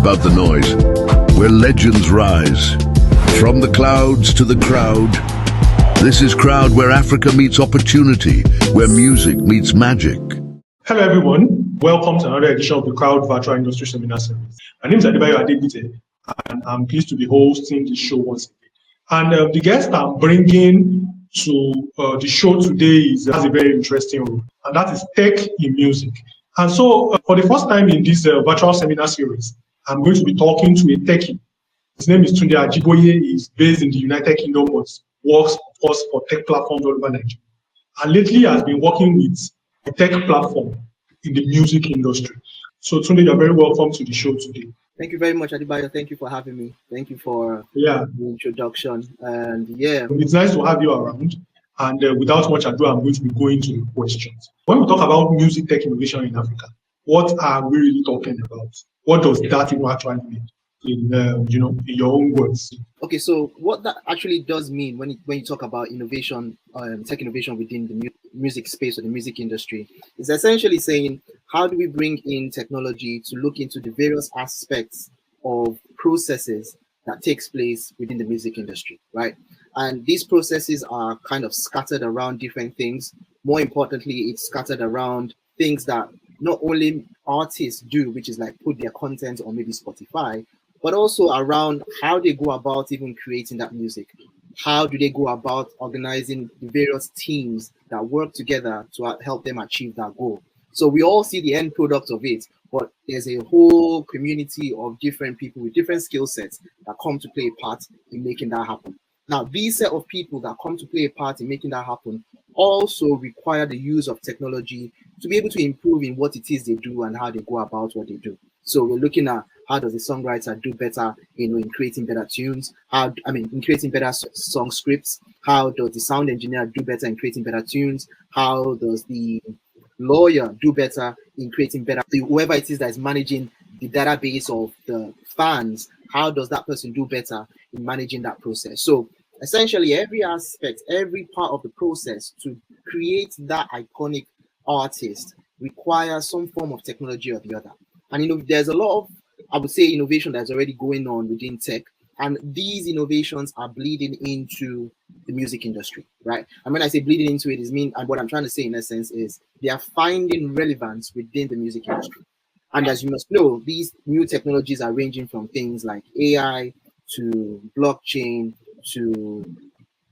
about the noise, where legends rise. From the clouds to the crowd, this is Crowd, where Africa meets opportunity, where music meets magic. Hello everyone, welcome to another edition of the Crowd Virtual Industry Seminar Series. My name is Ajiboye Adebite, and I'm pleased to be hosting this show once again. And the guest I'm bringing to the show today has a very interesting role, and that is tech in music. And so for the first time in this virtual seminar series, I'm going to be talking to a techie. His name is Tunde Ajiboye. He's based in the United Kingdom, but works, of course, for tech platforms all over Nigeria. And lately has been working with a tech platform in the music industry. So Tunde, you're very welcome to the show today. Thank you very much, Adebayo. Thank you for having me. Thank you for the introduction. And it's nice to have you around. And without much ado, I'm going to be going to the questions. When we talk about music tech innovation in Africa, what are we really talking about? What does that actually mean in your own words? Okay, so what that actually does mean when you talk about innovation, tech innovation within the music space or the music industry, is essentially saying, how do we bring in technology to look into the various aspects of processes that takes place within the music industry, right? And these processes are kind of scattered around different things. More importantly, it's scattered around things that not only artists do, which is like put their content on maybe Spotify, but also around how they go about even creating that music. How do they go about organizing the various teams that work together to help them achieve that goal? So we all see the end product of it, but there's a whole community of different people with different skill sets that come to play a part in making that happen. Now, these set of people that come to play a part in making that happen also require the use of technology to be able to improve in what it is they do and how they go about what they do. So we're looking at how does the songwriter do better in creating better tunes, in creating better song scripts, how does the sound engineer do better in creating better tunes, how does the lawyer do better in creating better, whoever it is that is managing the database of the fans, how does that person do better in managing that process? So essentially every aspect, every part of the process to create that iconic artist requires some form of technology or the other. And there's a lot of, I would say, innovation that's already going on within tech, and these innovations are bleeding into the music industry, right? And when I say bleeding into it, and what I'm trying to say in essence is they are finding relevance within the music industry. And as you must know, these new technologies are ranging from things like AI to blockchain to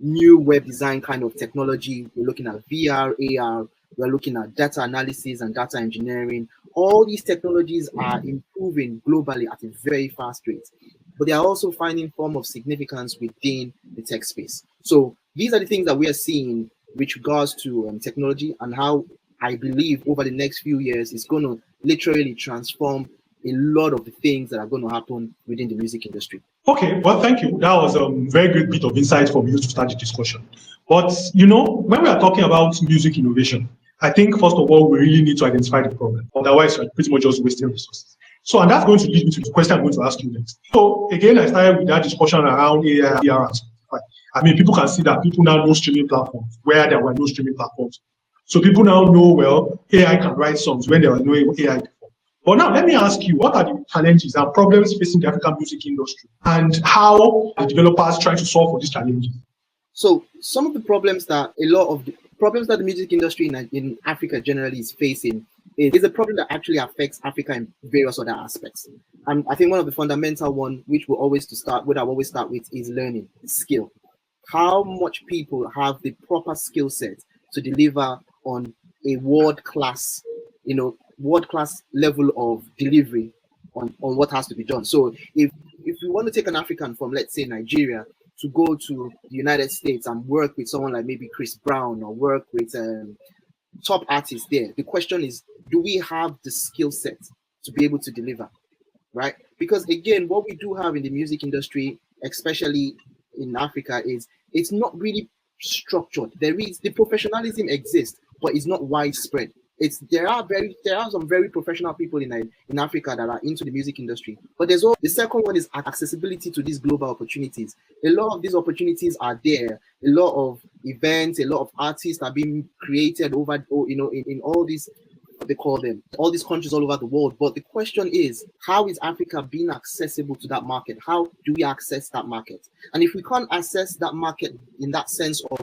new web design kind of technology. We're looking at VR, AR, we're looking at data analysis and data engineering. All these technologies are improving globally at a very fast rate, but they are also finding form of significance within the tech space. So these are the things that we are seeing with regards to technology, and how I believe over the next few years is going to literally transform a lot of the things that are going to happen within the music industry. Okay, well, thank you. That was a very great bit of insight from you to start the discussion. But, when we are talking about music innovation, I think, first of all, we really need to identify the problem. Otherwise, we're pretty much just wasting resources. So, and that's going to lead me to the question I'm going to ask you next. So, again, I started with that discussion around AI, VR, and Spotify. I mean, people can see that people now know streaming platforms where there were no streaming platforms. So people now know, well, AI can write songs when there was no AI before. But now, let me ask you, what are the challenges and problems facing the African music industry, and how the developers try to solve for these challenges? So some of the problems that the music industry in Africa generally is facing is a problem that actually affects Africa in various other aspects. And I think one of the fundamental one, which I always start with, is learning, skill. How much people have the proper skill set to deliver on a world-class level of delivery on what has to be done. So if you want to take an African from, let's say, Nigeria to go to the United States and work with someone like maybe Chris Brown or work with top artists there, the question is, do we have the skill set to be able to deliver, right? Because again, what we do have in the music industry, especially in Africa, is it's not really structured. The professionalism exists, but it's not widespread. There are some very professional people in Africa that are into the music industry, but the second one is accessibility to these global opportunities. A lot of these opportunities are there. A lot of events, a lot of artists are being created in all these what they call them, all these countries all over the world. But the question is, how is Africa being accessible to that market? How do we access that market? And if we can't access that market in that sense of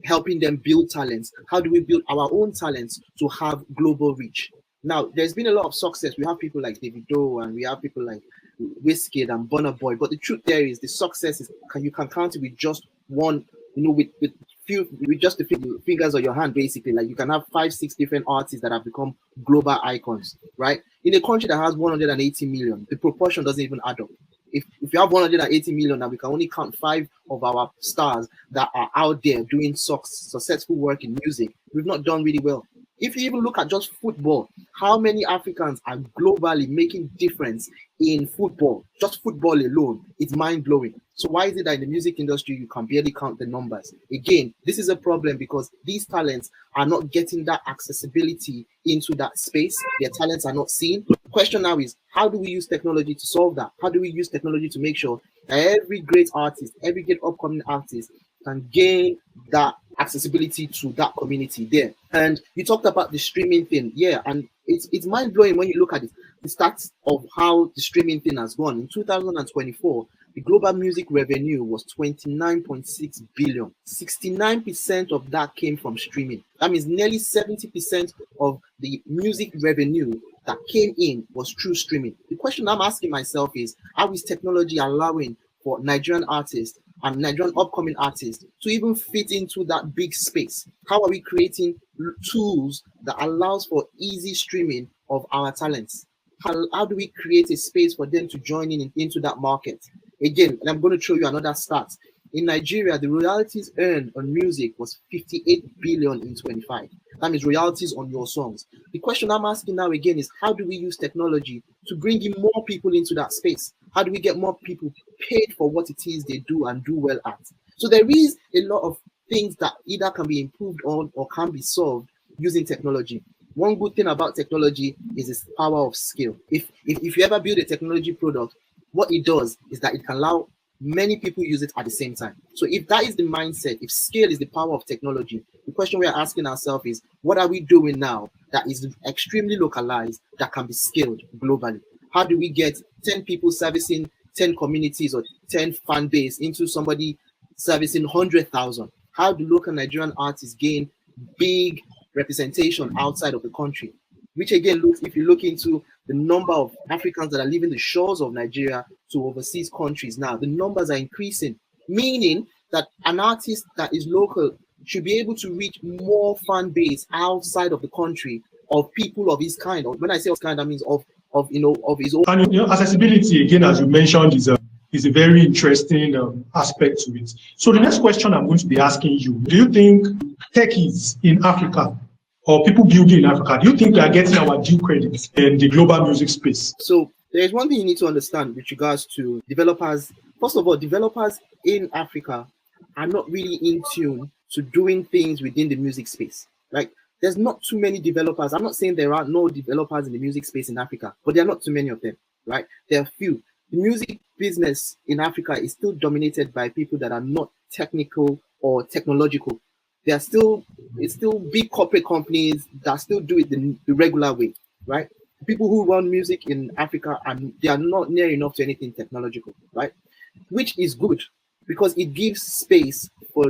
helping them build talents, how do we build our own talents to have global reach? Now, there's been a lot of success. We have people like Davido and we have people like Wizkid and Burna Boy. But the truth there is the success is you can count it with just one, with just the fingers of your hand, basically. Like you can have 5-6 different artists that have become global icons, right? In a country that has 180 million, the proportion doesn't even add up. If you have 180 million and we can only count 5 of our stars that are out there doing successful work in music, we've not done really well. If you even look at just football, how many Africans are globally making difference in football? Just football alone, it's mind-blowing. So why is it that in the music industry, you can barely count the numbers? Again, this is a problem because these talents are not getting that accessibility into that space. Their talents are not seen. The question now is, how do we use technology to solve that? How do we use technology to make sure that every great artist, every great upcoming artist can gain that accessibility to that community there? And you talked about the streaming thing. Yeah, and it's mind-blowing when you look at it. The stats of how the streaming thing has gone. In 2024, the global music revenue was 29.6 billion. 69% of that came from streaming. That means nearly 70% of the music revenue that came in was through streaming. The question I'm asking myself is, how is technology allowing for Nigerian artists and Nigerian upcoming artists to even fit into that big space? How are we creating tools that allows for easy streaming of our talents? How do we create a space for them to join into that market? Again, and I'm going to show you another stat. In Nigeria, the royalties earned on music was 58 billion in 25. That means royalties on your songs. The question I'm asking now again is, how do we use technology to bring in more people into that space? How do we get more people paid for what it is they do and do well at? So there is a lot of things that either can be improved on or can be solved using technology. One good thing about technology is its power of scale. If you ever build a technology product, what it does is that it can allow many people use it at the same time. So if that is the mindset, if scale is the power of technology, the question we are asking ourselves is, what are we doing now that is extremely localized, that can be scaled globally? How do we get 10 people servicing 10 communities or 10 fan base into somebody servicing 100,000? How do local Nigerian artists gain big representation outside of the country? Which again, if you look into the number of Africans that are leaving the shores of Nigeria to overseas countries now, the numbers are increasing, meaning that an artist that is local should be able to reach more fan base outside of the country of people of his kind. When I say of kind, that means of his own. And accessibility, again, as you mentioned, is a very interesting aspect to it. So the next question I'm going to be asking you: do you think techies in Africa or people building in Africa, do you think we are getting our due credit in the global music space? So there's one thing you need to understand with regards to developers. First of all, developers in Africa are not really in tune to doing things within the music space. Like, there's not too many developers. I'm not saying there are no developers in the music space in Africa, but there are not too many of them, right? There are few. The music business in Africa is still dominated by people that are not technical or technological. It's still big corporate companies that still do it the regular way, right? People who run music in Africa, and they are not near enough to anything technological, right? Which is good because it gives space for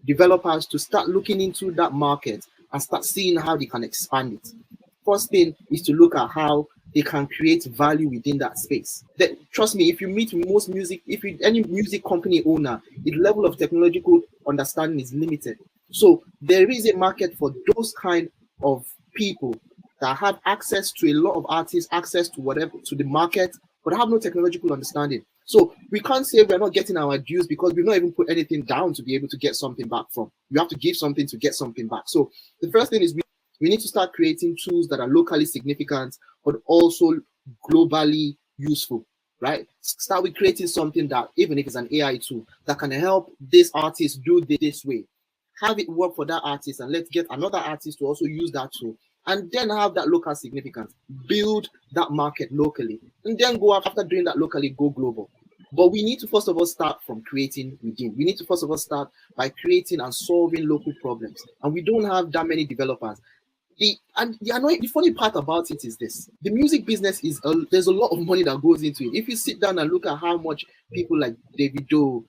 developers to start looking into that market and start seeing how they can expand it. First thing is to look at how they can create value within that space. Trust me, if you meet any music company owner, the level of technological understanding is limited. So there is a market for those kind of people that have access to a lot of artists, access to the market, but have no technological understanding. So we can't say we're not getting our dues because we've not even put anything down to be able to get something back from. You have to give something to get something back. So the first thing is we need to start creating tools that are locally significant, but also globally useful, right? Start with creating something that, even if it's an AI tool, that can help this artist do this way. Have it work for that artist, and let's get another artist to also use that tool. And then have that local significance. Build that market locally. And then go after doing that locally, go global. But we need to first of all start from creating within. We need to first of all start by creating and solving local problems. And we don't have that many developers. The funny part about it is this: the music business there's a lot of money that goes into it. If you sit down and look at how much people like Davido,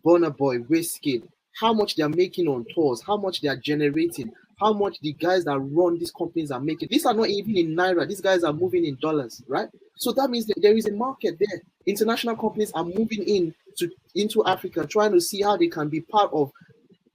Burna Boy, Wizkid, how much they are making on tours, how much they are generating, how much the guys that run these companies are making. These are not even in naira. These guys are moving in dollars, right? So that means that there is a market there. International companies are moving into Africa, trying to see how they can be part of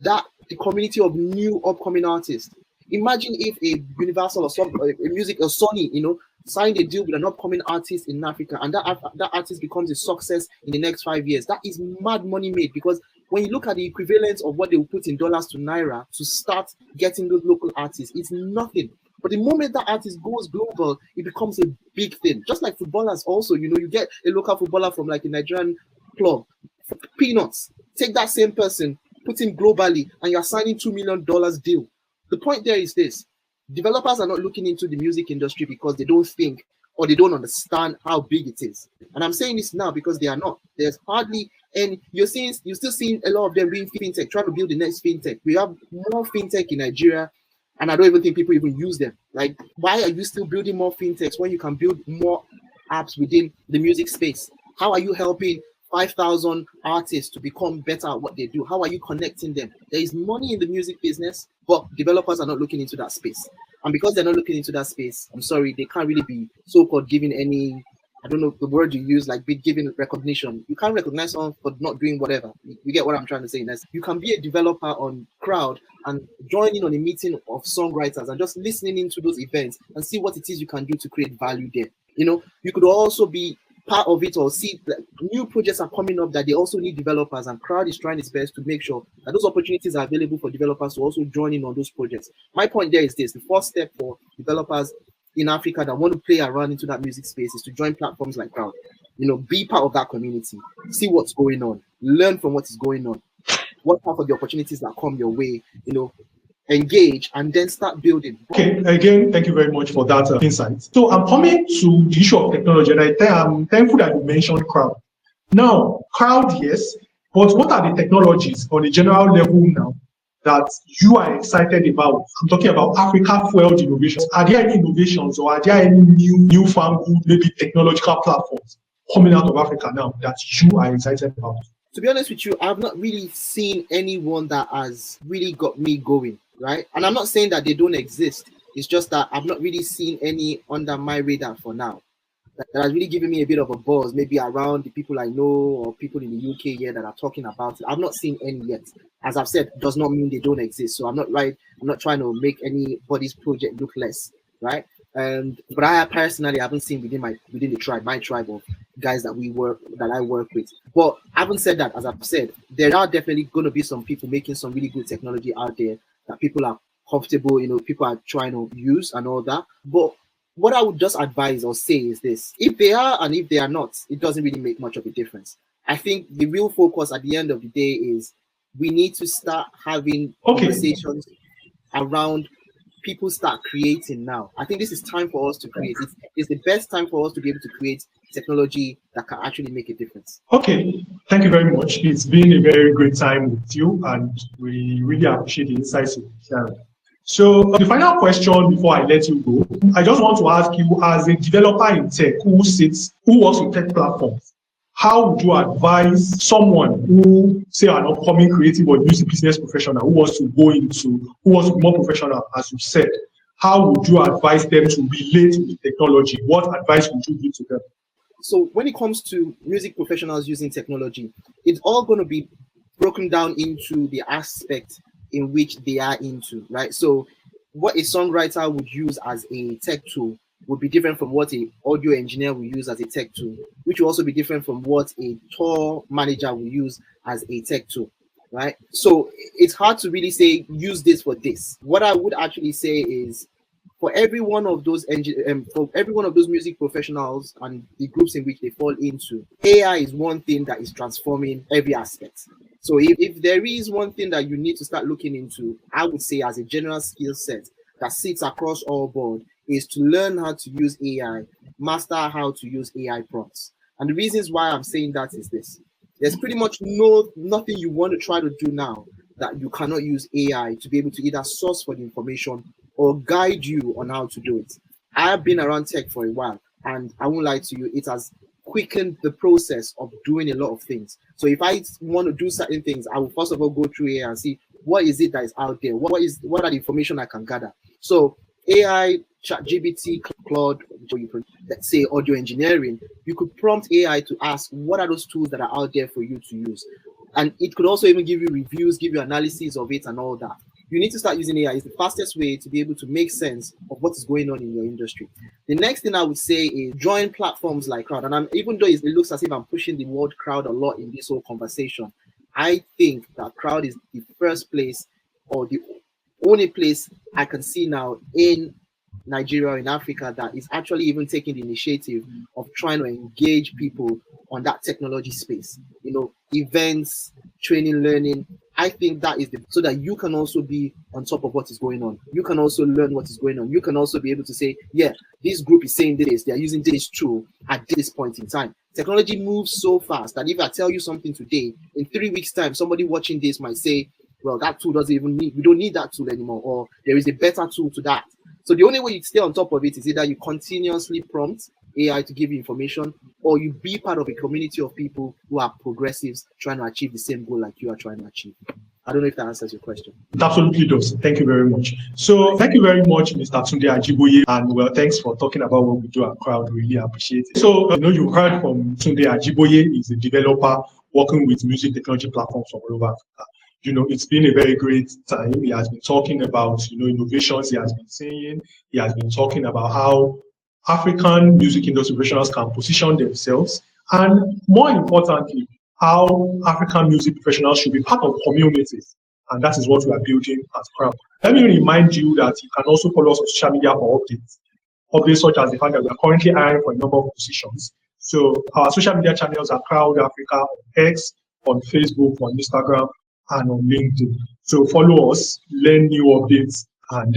the community of new upcoming artists. Imagine if a Universal or Sony, signed a deal with an upcoming artist in Africa, and that artist becomes a success in the next 5 years. That is mad money made, because when you look at the equivalent of what they will put in dollars to naira to start getting those local artists, it's nothing. But the moment that artist goes global, it becomes a big thing. Just like footballers also, you get a local footballer from like a Nigerian club, peanuts. Take that same person, put him globally, and you're signing $2 million deal. The point there is this: developers are not looking into the music industry because they don't think or they don't understand how big it is. And I'm saying this now because they are not. There's hardly any. You're still seeing a lot of them being fintech, trying to build the next fintech. We have more fintech in Nigeria, and I don't even think people even use them. Like, why are you still building more fintechs when you can build more apps within the music space? How are you helping 5,000 artists to become better at what they do? How are you connecting them? There is money in the music business, but developers are not looking into that space. And because they're not looking into that space, I'm sorry, they can't really be so-called giving any, I don't know the word you use, like be given recognition. You can't recognize someone for not doing whatever. You get what I'm trying to say? You can be a developer on Crowd and join in on a meeting of songwriters and just listening into those events and see what it is you can do to create value there. You could also be part of it, or see that new projects are coming up that they also need developers, and Crowd is trying its best to make sure that those opportunities are available for developers to also join in on those projects. My point there is this: the first step for developers in Africa that want to play around into that music space is to join platforms like Crowd. Be part of that community, see what's going on, learn from what is going on, what part of the opportunities that come your way, engage, and then start building. Okay, again, thank you very much for that insight. So I'm coming to the issue of technology, and I'm thankful that you mentioned Crowd. Now, Crowd, yes, but what are the technologies on a general level now that you are excited about? I'm talking about Africa-fueled innovations. Are there any innovations, or are there any newfangled, maybe technological platforms coming out of Africa now that you are excited about? To be honest with you, I've not really seen anyone that has really got me going, right? And I'm not saying that they don't exist. It's just that I've not really seen any under my radar for now. That has really given me a bit of a buzz, maybe around the people I know or people in the UK here that are talking about it. I've not seen any yet. As I've said, does not mean they don't exist. So I'm not trying to make anybody's project look less, right? But I personally haven't seen within my tribe of guys that I work with. But having said that, as I've said, there are definitely going to be some people making some really good technology out there that people are comfortable, people are trying to use and all that. But what I would just advise or say is this: if they are and if they are not, it doesn't really make much of a difference. I think the real focus at the end of the day is we need to start having conversations around people start creating now. I think this is time for us to create. It's the best time for us to be able to create technology that can actually make a difference. Okay, thank you very much. It's been a very great time with you, and we really appreciate the insights you've shared. So the final question before I let you go, I just want to ask you, as a developer in tech who works with tech platforms, how would you advise someone who, say, an upcoming creative or music business professional who wants to be more professional, as you said, how would you advise them to relate with technology? What advice would you give to them? So when it comes to music professionals using technology, it's all going to be broken down into the aspect in which they are into, right? So what a songwriter would use as a tech tool would be different from what an audio engineer will use as a tech tool, which will also be different from what a tour manager will use as a tech tool, right? So it's hard to really say, use this for this. What I would actually say is, for every one of those music professionals and the groups in which they fall into, AI is one thing that is transforming every aspect. So if there is one thing that you need to start looking into, I would say as a general skill set that sits across all board, is to learn how to use AI, master how to use AI prompts. And the reasons why I'm saying that is this: there's pretty much nothing you want to try to do now that you cannot use AI to be able to either source for the information or guide you on how to do it. I have been around tech for a while, and I won't lie to you, it has quickened the process of doing a lot of things. So if I want to do certain things, I will first of all go through AI and see what is it that is out there, what are the information I can gather. So AI, ChatGPT, Claude, let's say audio engineering, you could prompt AI to ask what are those tools that are out there for you to use. And it could also even give you reviews, give you analysis of it and all that. You need to start using AI. It's the fastest way to be able to make sense of what is going on in your industry. The next thing I would say is join platforms like Crowd. And even though it looks as if I'm pushing the word crowd a lot in this whole conversation, I think that Crowd is the first place or the only place I can see now in Nigeria or in Africa that is actually even taking the initiative of trying to engage people on that technology space. Events, training, learning. I think that is so that you can also be on top of what is going on. You can also learn what is going on. You can also be able to say, yeah, this group is saying this, they are using this tool at this point in time. Technology moves so fast that if I tell you something today, in 3 weeks' time, somebody watching this might say, well, that tool doesn't even we don't need that tool anymore, or there is a better tool to that. So the only way you stay on top of it is either you continuously prompt AI to give you information, or you be part of a community of people who are progressives trying to achieve the same goal like you are trying to achieve. I don't know if that answers your question. It absolutely does. Thank you very much. So thank you very much, Mr. Tunde Ajiboye, and well, thanks for talking about what we do at Crowd. Really appreciate it. So you heard from Tunde Ajiboye. He's a developer working with music technology platforms from all over Africa. It's been a very great time. He has been talking about, innovations. He has been saying, he has been talking about how African music industry professionals can position themselves, and more importantly, how African music professionals should be part of communities. And that is what we are building at Crowd. Let me remind you that you can also follow us on social media for updates such as the fact that we are currently hiring for a number of positions. So our social media channels are Crowd Africa on X, on Facebook, on Instagram, and on LinkedIn. So follow us, learn new updates, and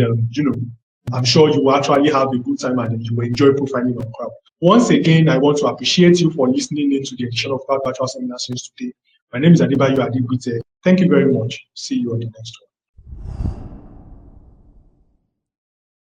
I'm sure you will actually have a good time and you will enjoy profiling on Crowd. Once again, I want to appreciate you for listening in to the edition of Crowd Virtual Seminar Series today. My name is Adebayo Adibite. Thank you very much. See you on the next one.